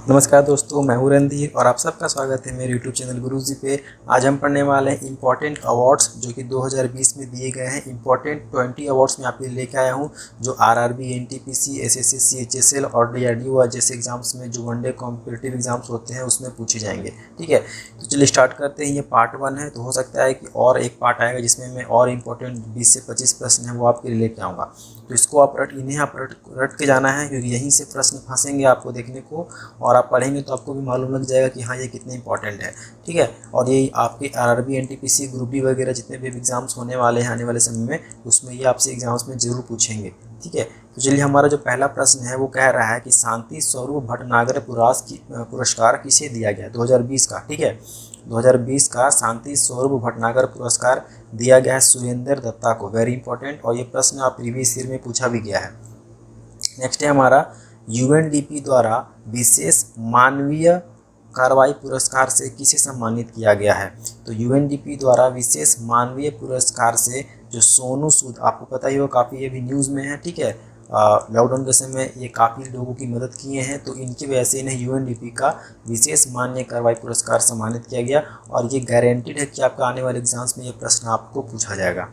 नमस्कार दोस्तों, मैं हूं रणधीर और आप सबका स्वागत है मेरे YouTube चैनल गुरुजी पे। आज हम पढ़ने वाले हैं इंपॉर्टेंट अवार्ड्स जो कि 2020 में दिए गए हैं। इंपॉर्टेंट 20 अवार्ड्स में आपके लिए लेके आया हूं जो आरआरबी, एनटीपीसी, एसएससी, सीएचएसएल और डीआरडीओ जैसे एग्जाम्स में जो वनडे कॉम्पिटिटिव एग्जाम्स होते हैं उसमें पूछे जाएंगे। ठीक है, तो चलिए स्टार्ट करते हैं। ये पार्ट 1 है, तो हो सकता है कि और एक पार्ट आएगा जिसमें मैं और इंपॉर्टेंट 20 से 25 प्रश्न हैं वो आपके लिए लेके आऊँगा। तो इसको आप रट के जाना है, क्योंकि यहीं से प्रश्न फंसेंगे आपको देखने को, और आप पढ़ेंगे तो आपको भी मालूम लग जाएगा कि हाँ ये कितने इंपॉर्टेंट है। ठीक है, और ये आपके आरआरबी, एनटीपीसी, ग्रुप डी वगैरह जितने भी एग्जाम्स होने वाले हैं आने वाले समय में, उसमें ये आपसे एग्जाम्स में जरूर पूछेंगे। ठीक है, तो चलिए हमारा जो पहला प्रश्न है वो कह रहा है कि शांति स्वरूप भटनागर पुरस्कार किसे दिया गया 2020 का। ठीक है, 2020 का शांति स्वरूप भटनागर पुरस्कार दिया गया है सुरेंद्र दत्ता को। वेरी इंपॉर्टेंट, और ये प्रश्न आप प्रीवियस ईयर में पूछा भी गया है। नेक्स्ट है हमारा यूएनडीपी द्वारा विशेष मानवीय कार्रवाई पुरस्कार से किसे सम्मानित किया गया है। तो यूएनडीपी द्वारा विशेष मानवीय पुरस्कार से जो सोनू सूद, आपको पता ही हो काफ़ी ये भी न्यूज़ में है। ठीक है, लॉकडाउन के समय ये काफ़ी लोगों की मदद किए हैं, तो इनकी वजह से इन्हें यूएनडीपी का विशेष मानवीय कार्रवाई पुरस्कार सम्मानित किया गया, और ये गारंटीड है कि आपका आने वाले एग्जाम्स में ये प्रश्न आपको पूछा जाएगा।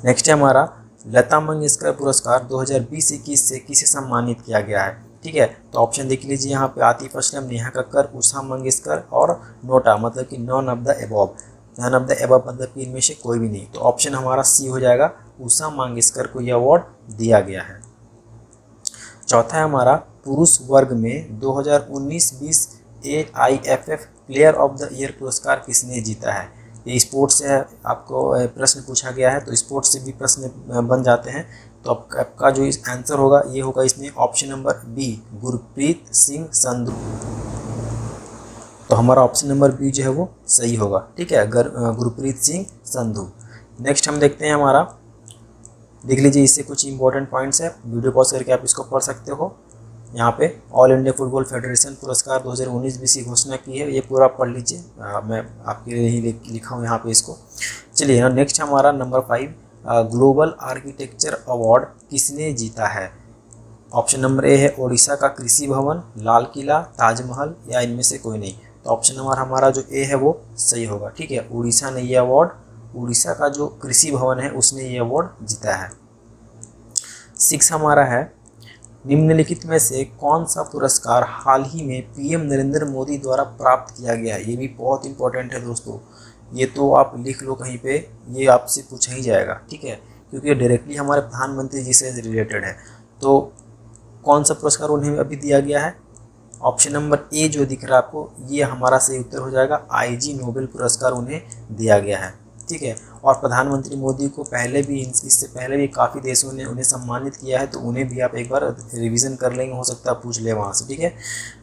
नेक्स्ट है हमारा लता मंगेशकर पुरस्कार 2020-21 से किसे सम्मानित किया गया है। ठीक है, तो ऑप्शन देख लीजिए यहाँ पे आतिफ असलम, नेहा कक्कर, उषा मंगेशकर और नोटा, मतलब कि none of the above. None of the above मतलब कि इनमें से कोई भी नहीं, तो ऑप्शन हमारा सी हो जाएगा, उषा मंगेशकर को यह अवार्ड दिया गया है। चौथा है हमारा पुरुष वर्ग में 2019-20 AIFF player of the year पुरस्कार किसने जीता है। ये स्पोर्ट्स से आपको प्रश्न पूछा गया है, तो स्पोर्ट्स से भी प्रश्न बन जाते हैं। तो आपका जो इस आंसर होगा ये होगा इसमें option number B, Gurpreet Singh Sandhu. तो हमारा ऑप्शन नंबर बी जो है वो सही होगा। ठीक है, गुरप्रीत सिंह संधू। नेक्स्ट हम देखते हैं हमारा, देख लीजिए इससे कुछ इंपॉर्टेंट पॉइंट्स है, वीडियो पॉज करके आप इसको पढ़ सकते हो। यहाँ पे ऑल इंडिया फुटबॉल फेडरेशन पुरस्कार 2019-20 की घोषणा की है, ये पूरा पढ़ लीजिए। मैं आपके लिए ही लिखा हूँ यहाँ पे इसको। चलिए नेक्स्ट हमारा नंबर 5, ग्लोबल आर्किटेक्चर अवार्ड किसने जीता है। ऑप्शन नंबर ए है ओडिशा का कृषि भवन, लाल किला, ताजमहल, या इनमें से कोई नहीं। तो ऑप्शन नंबर हमारा जो ए है वो सही होगा। ठीक है, उड़ीसा ने ये अवार्ड, उड़ीसा का जो कृषि भवन है उसने ये अवार्ड जीता है। 6 हमारा है, निम्नलिखित में से कौन सा पुरस्कार हाल ही में पीएम नरेंद्र मोदी द्वारा प्राप्त किया गया है। ये भी बहुत इंपॉर्टेंट है दोस्तों, ये तो आप लिख लो कहीं पे, ये आपसे पूछा ही जाएगा। ठीक है, क्योंकि ये डायरेक्टली हमारे प्रधानमंत्री जी से रिलेटेड है। तो कौन सा पुरस्कार उन्हें अभी दिया गया है। ऑप्शन नंबर ए जो दिख रहा है आपको, ये हमारा सही उत्तर हो जाएगा, IG नोबेल पुरस्कार उन्हें दिया गया है। ठीक है, और प्रधानमंत्री मोदी को पहले भी, इससे पहले भी काफ़ी देशों ने उन्हें सम्मानित किया है, तो उन्हें भी आप एक बार रिवीजन कर लेंगे, हो सकता है पूछ ले वहाँ से। ठीक है,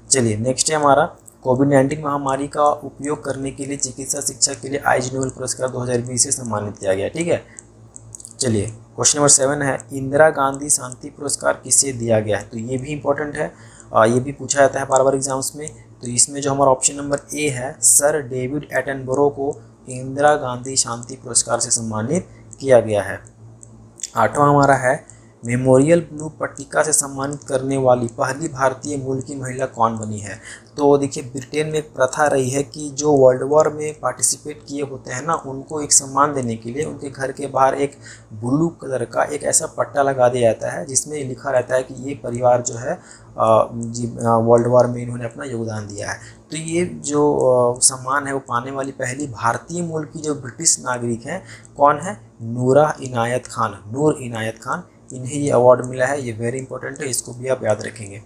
चलिए नेक्स्ट है हमारा, कोविड-19 महामारी का उपयोग करने के लिए चिकित्सा शिक्षा के लिए IG नोबेल पुरस्कार 2020 से सम्मानित किया गया। ठीक है, चलिए क्वेश्चन नंबर 7 है, इंदिरा गांधी शांति पुरस्कार किसे दिया गया है। तो ये भी इंपॉर्टेंट है, ये भी पूछा जाता है बार बार एग्जाम्स में। तो इसमें जो हमारा ऑप्शन नंबर ए है, सर डेविड एटनबरो को इंदिरा गांधी शांति पुरस्कार से सम्मानित किया गया है। 8वां हमारा है, मेमोरियल ब्लू पट्टिका से सम्मानित करने वाली पहली भारतीय मूल की महिला कौन बनी है। तो देखिए, ब्रिटेन में एक प्रथा रही है कि जो वर्ल्ड वॉर में पार्टिसिपेट किए होते हैं ना, उनको एक सम्मान देने के लिए उनके घर के बाहर एक ब्लू कलर का एक ऐसा पट्टा लगा दिया जाता है जिसमें लिखा रहता है कि ये परिवार जो है वर्ल्ड वॉर में इन्होंने अपना योगदान दिया है। तो ये जो सम्मान है वो पाने वाली पहली भारतीय मूल की जो ब्रिटिश नागरिक हैं कौन है, नूर इनायत खान, इन्हें ये अवार्ड मिला है। ये वेरी इंपॉर्टेंट है, इसको भी आप याद रखेंगे।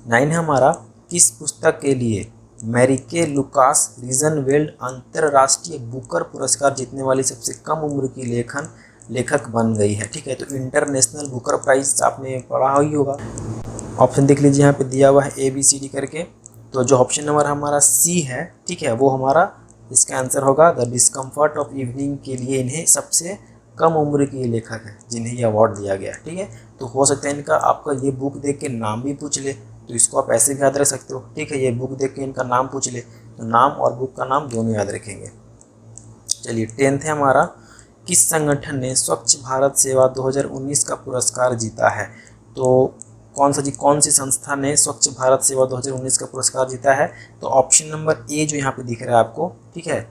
9 है हमारा, किस पुस्तक के लिए मैरिके लुकास रिजनवेल्ड अंतरराष्ट्रीय बुकर पुरस्कार जीतने वाली सबसे कम उम्र की लेखक बन गई है। ठीक है, तो इंटरनेशनल बुकर प्राइज आपने पढ़ा ही होगा। ऑप्शन देख लीजिए, यहाँ पे दिया हुआ है ABCD करके। तो जो ऑप्शन नंबर हमारा सी है, ठीक है, वो हमारा इसका आंसर होगा। द डिस्कम्फर्ट ऑफ इवनिंग के लिए इन्हें सबसे कम उम्र की लेखक है जिन्हें ये अवार्ड दिया गया। ठीक है, तो हो सकता है इनका आपका ये बुक देख के नाम भी पूछ ले, तो इसको आप ऐसे भी याद रख सकते हो। ठीक है, ये बुक देख के इनका नाम पूछ ले, तो नाम और बुक का नाम दोनों याद रखेंगे। चलिए 10th है हमारा, किस संगठन ने स्वच्छ भारत सेवा 2019 का पुरस्कार जीता है। तो कौन सी संस्था ने स्वच्छ भारत सेवा 2019 का पुरस्कार जीता है? तो ऑप्शन नंबर ए जो यहाँ पे दिख रहा है आपको, ठीक है,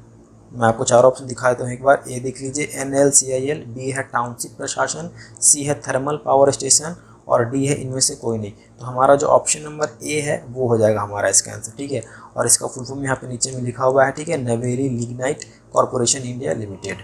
मैं आपको चार ऑप्शन दिखा देता हूँ एक बार। ए देख लीजिए NLCIL, बी है टाउनशिप प्रशासन, सी है थर्मल पावर स्टेशन और डी है इनमें से कोई नहीं। तो हमारा जो ऑप्शन नंबर ए है वो हो जाएगा हमारा इसका आंसर, ठीक है। और इसका फुल फॉर्म यहाँ पे नीचे में लिखा हुआ है, ठीक है, Neyveli lignite corporation India limited.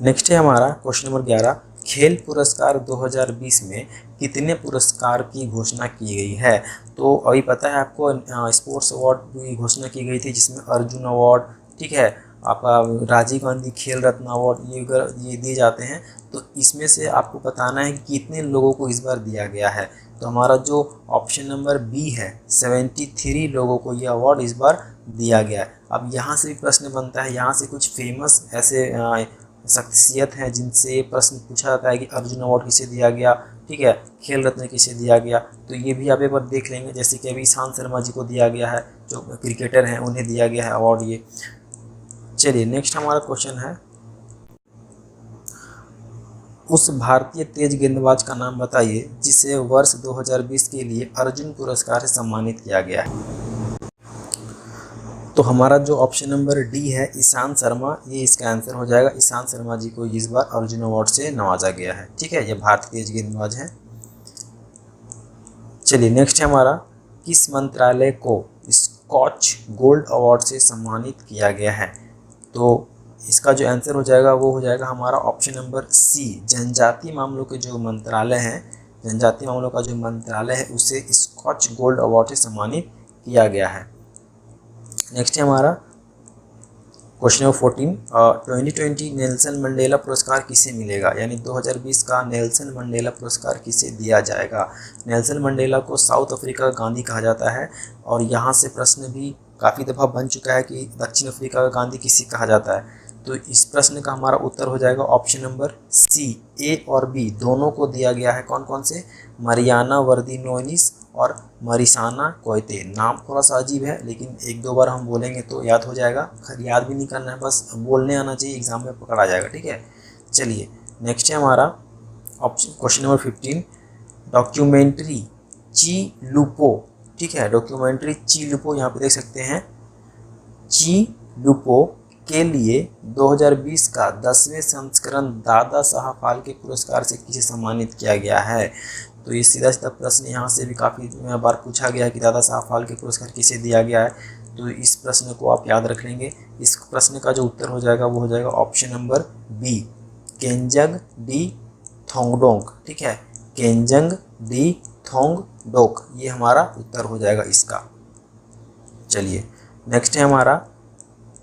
Next है हमारा क्वेश्चन नंबर 11, खेल पुरस्कार 2020 में कितने पुरस्कार की घोषणा की गई है? तो अभी पता है आपको स्पोर्ट्स अवार्ड की घोषणा की गई थी, जिसमें अर्जुन अवार्ड, ठीक है, आपका राजीव गांधी खेल रत्न अवार्ड, ये दिए जाते हैं। तो इसमें से आपको बताना है कि कितने लोगों को इस बार दिया गया है। तो हमारा जो ऑप्शन नंबर बी है, 73 लोगों को ये अवार्ड इस बार दिया गया है। अब यहाँ से भी प्रश्न बनता है, यहाँ से कुछ फेमस ऐसे शख्सियत हैं जिनसे प्रश्न पूछा जाता है कि अर्जुन अवार्ड किसे दिया गया, ठीक है, खेल रत्न किसे दिया गया। तो ये भी आप एक बार देख लेंगे, जैसे कि अभी ईशांत शर्मा जी को दिया गया है, जो क्रिकेटर हैं, उन्हें दिया गया है अवार्ड ये। चलिए नेक्स्ट हमारा क्वेश्चन है, उस भारतीय तेज गेंदबाज का नाम बताइए जिसे वर्ष 2020 के लिए अर्जुन पुरस्कार से सम्मानित किया गया है। तो हमारा जो ऑप्शन नंबर डी है ईशांत शर्मा, ये इसका आंसर हो जाएगा। ईशांत शर्मा जी को इस बार अर्जुन अवार्ड से नवाजा गया है, ठीक है, ये भारतीय तेज गेंदबाज हैं। चलिए नेक्स्ट है हमारा, किस मंत्रालय को स्कॉच गोल्ड अवार्ड से सम्मानित किया गया है? तो इसका जो आंसर हो जाएगा वो हो जाएगा हमारा ऑप्शन नंबर सी, जनजातीय मामलों के जो मंत्रालय हैं, जनजातीय मामलों का जो मंत्रालय है उसे स्कॉच गोल्ड अवार्ड से सम्मानित किया गया है। नेक्स्ट है हमारा क्वेश्चन नंबर 14, 2020 नेल्सन मंडेला पुरस्कार किसे मिलेगा? यानी 2020 का नेल्सन मंडेला पुरस्कार किसे दिया जाएगा? नेल्सन मंडेला को साउथ अफ्रीका का गांधी कहा जाता है, और यहाँ से प्रश्न भी काफ़ी दफ़ा बन चुका है कि दक्षिण अफ्रीका का गांधी किसे कहा जाता है। तो इस प्रश्न का हमारा उत्तर हो जाएगा ऑप्शन नंबर सी, ए और बी दोनों को दिया गया है। कौन कौन से? मरियाना वर्दीनोइनिस और मरिसाना कोयते। नाम थोड़ा सा अजीब है, लेकिन एक दो बार हम बोलेंगे तो याद हो जाएगा। खैर याद भी नहीं करना है, बस बोलने आना चाहिए, एग्जाम में पकड़ा जाएगा, ठीक है। चलिए नेक्स्ट है हमारा ऑप्शन क्वेश्चन नंबर 15, डॉक्यूमेंट्री ची लुपो, ठीक है, डॉक्यूमेंट्री ची लुपो यहाँ पे देख सकते हैं, ची लुपो के लिए 2020 का 10वें संस्करण दादा साहब फाल्के पुरस्कार से किसे सम्मानित किया गया है? तो ये सीधा सीधा प्रश्न यहाँ से भी काफ़ी बार पूछा गया है कि दादा साहब फाल्के पुरस्कार किसे दिया गया है। तो इस प्रश्न को आप याद रख लेंगे। इस प्रश्न का जो उत्तर हो जाएगा वो हो जाएगा ऑप्शन नंबर बी, केंजंग डी थोंगडोंग, ठीक है, केंजंग डी थोंगडोक, ये हमारा उत्तर हो जाएगा इसका। चलिए नेक्स्ट है हमारा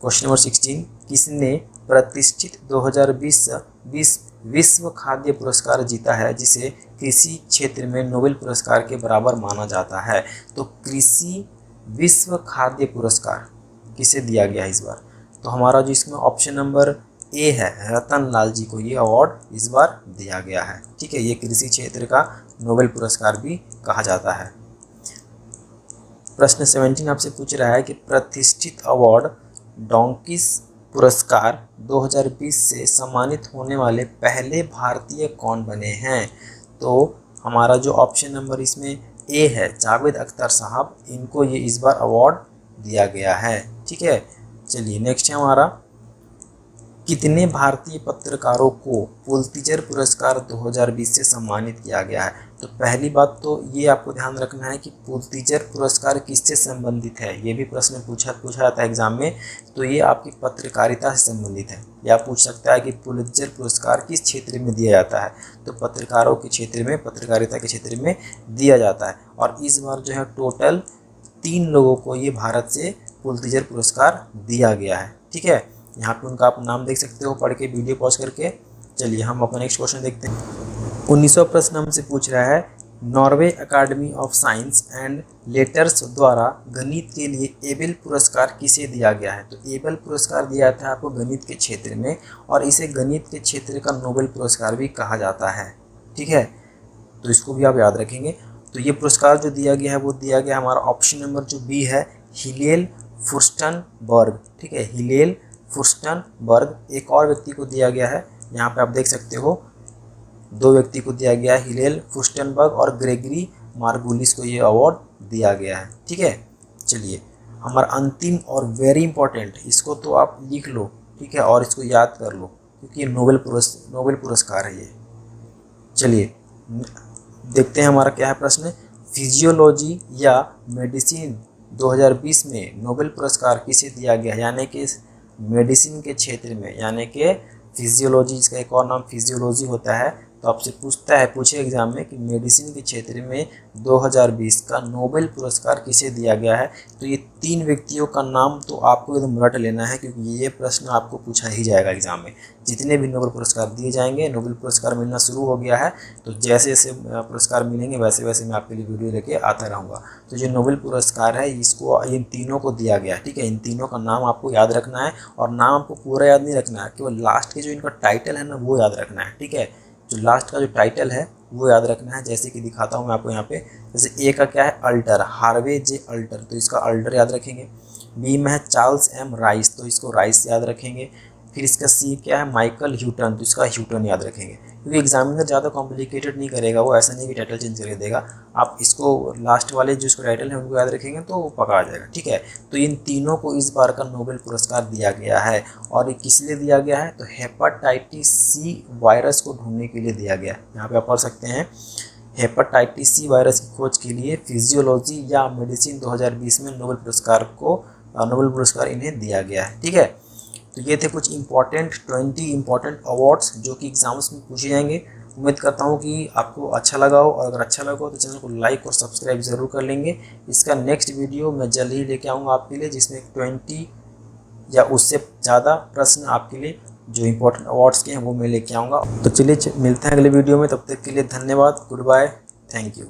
क्वेश्चन नंबर 16, किसने प्रतिष्ठित 2020 विश्व खाद्य पुरस्कार जीता है जिसे कृषि क्षेत्र में नोबेल पुरस्कार के बराबर माना जाता है? तो कृषि विश्व खाद्य पुरस्कार किसे दिया गया है इस बार? तो हमारा जो इसमें ऑप्शन नंबर ए है, रतन लाल जी को ये अवार्ड इस बार दिया गया है, ठीक है, ये कृषि क्षेत्र का नोबेल पुरस्कार भी कहा जाता है। प्रश्न 17 आपसे पूछ रहा है कि प्रतिष्ठित अवार्ड डोंकिस पुरस्कार 2020 से सम्मानित होने वाले पहले भारतीय कौन बने हैं? तो हमारा जो ऑप्शन नंबर इसमें ए है, जावेद अख्तर साहब, इनको ये इस बार अवार्ड दिया गया है, ठीक है। चलिए नेक्स्ट है हमारा, कितने भारतीय पत्रकारों को पुलित्जर पुरस्कार 2020 से सम्मानित किया गया है? तो पहली बात तो ये आपको ध्यान रखना है कि पुलित्जर पुरस्कार किससे संबंधित है, ये भी प्रश्न पूछा जाता है एग्जाम में। तो ये आपकी पत्रकारिता से संबंधित है, या पूछ सकता है कि पुलित्जर पुरस्कार किस क्षेत्र में दिया जाता है? तो पत्रकारों के क्षेत्र में, पत्रकारिता के क्षेत्र में दिया जाता है। और इस बार जो है टोटल 3 लोगों को ये भारत से पुलित्जर पुरस्कार दिया गया है, ठीक है। यहाँ पे उनका आप नाम देख सकते हो पढ़ के, वीडियो पॉज करके। चलिए हम अपना नेक्स्ट क्वेश्चन देखते हैं। 19वां प्रश्न हमसे पूछ रहा है, Norway academy of science and letters द्वारा गणित के लिए एबेल पुरस्कार किसे दिया गया है? तो एबेल पुरस्कार दिया था आपको गणित के क्षेत्र में, और इसे गणित के क्षेत्र का नोबेल पुरस्कार भी कहा जाता है, ठीक है। तो इसको भी आप याद रखेंगे। तो ये पुरस्कार जो दिया गया है वो दिया गया हमारा ऑप्शन नंबर जो बी है, हिलेल फुर्स्टनबर्ग, ठीक है, हिलेल फुर्स्टनबर्ग। एक और व्यक्ति को दिया गया है, यहाँ पे आप देख सकते हो, 2 व्यक्ति को दिया गया है, हिलेल फुर्स्टेनबर्ग और ग्रेगरी मार्गुलिस को ये अवार्ड दिया गया है। ठीक है, चलिए हमारा अंतिम और वेरी इंपॉर्टेंट, इसको तो आप लिख लो, ठीक है, और इसको याद कर लो क्योंकि ये नोबेल पुरस्कार है ये। चलिए देखते हैं हमारा क्या है प्रश्न। फिजियोलॉजी या मेडिसिन 2020 में नोबेल पुरस्कार किसे दिया गया, यानी कि मेडिसिन के क्षेत्र में, यानी कि फिजियोलॉजी, इसका एक और नाम फिजियोलॉजी होता है। तो आपसे पूछे एग्जाम में कि मेडिसिन के क्षेत्र में 2020 का नोबेल पुरस्कार किसे दिया गया है। तो ये 3 व्यक्तियों का नाम तो आपको एकदम रट लेना है क्योंकि ये प्रश्न आपको पूछा ही जाएगा एग्जाम में। जितने भी नोबेल पुरस्कार दिए जाएंगे, नोबेल पुरस्कार मिलना शुरू हो गया है, तो जैसे जैसे पुरस्कार मिलेंगे वैसे वैसे मैं आपके लिए वीडियो लेके आता रहूँगा। तो जो नोबेल पुरस्कार है इसको इन तीनों को दिया गया है। ठीक है, इन तीनों का नाम आपको याद रखना है और नाम आपको पूरा याद नहीं रखना है, केवल लास्ट के जो इनका टाइटल है ना वो याद रखना है। ठीक है, जो लास्ट का जो टाइटल है वो याद रखना है। जैसे कि दिखाता हूँ मैं आपको यहाँ पे, जैसे ए का क्या है, अल्टर, हार्वे जे अल्टर, तो इसका अल्टर याद रखेंगे। बी में है चार्ल्स एम राइस, तो इसको राइस याद रखेंगे। फिर इसका सी क्या है, माइकल ह्यूटन, तो इसका ह्यूटन याद रखेंगे क्योंकि एग्जामिनर ज़्यादा कॉम्प्लिकेटेड नहीं करेगा, वो ऐसा नहीं कि टाइटल चेंज करके देगा। आप इसको लास्ट वाले जो इसका टाइटल है उनको याद रखेंगे तो वो पकड़ा जाएगा। ठीक है, तो इन तीनों को इस बार का नोबेल पुरस्कार दिया गया है और ये किस लिए दिया गया है, तो हेपेटाइटिस सी वायरस को ढूंढने के लिए दिया गया है। यहाँ पे आप पढ़ सकते हैं, हेपेटाइटिस सी वायरस की खोज के लिए फिजियोलॉजी या मेडिसिन 2020 में नोबेल पुरस्कार इन्हें दिया गया है। ठीक है, तो ये थे कुछ 20 इंपॉर्टेंट अवार्ड्स जो कि एग्जाम्स में पूछे जाएंगे। उम्मीद करता हूँ कि आपको अच्छा लगा हो, और अगर अच्छा लगा हो तो चैनल को लाइक और सब्सक्राइब ज़रूर कर लेंगे। इसका नेक्स्ट वीडियो मैं जल्द ही लेके आऊँगा आपके लिए, जिसमें 20 या उससे ज़्यादा प्रश्न आपके लिए जो इंपॉर्टेंट अवार्ड्स के हैं वो मैं लेके आऊँगा। तो चलिए मिलते हैं अगले वीडियो में, तब तक के लिए धन्यवाद, गुड बाय, थैंक यू।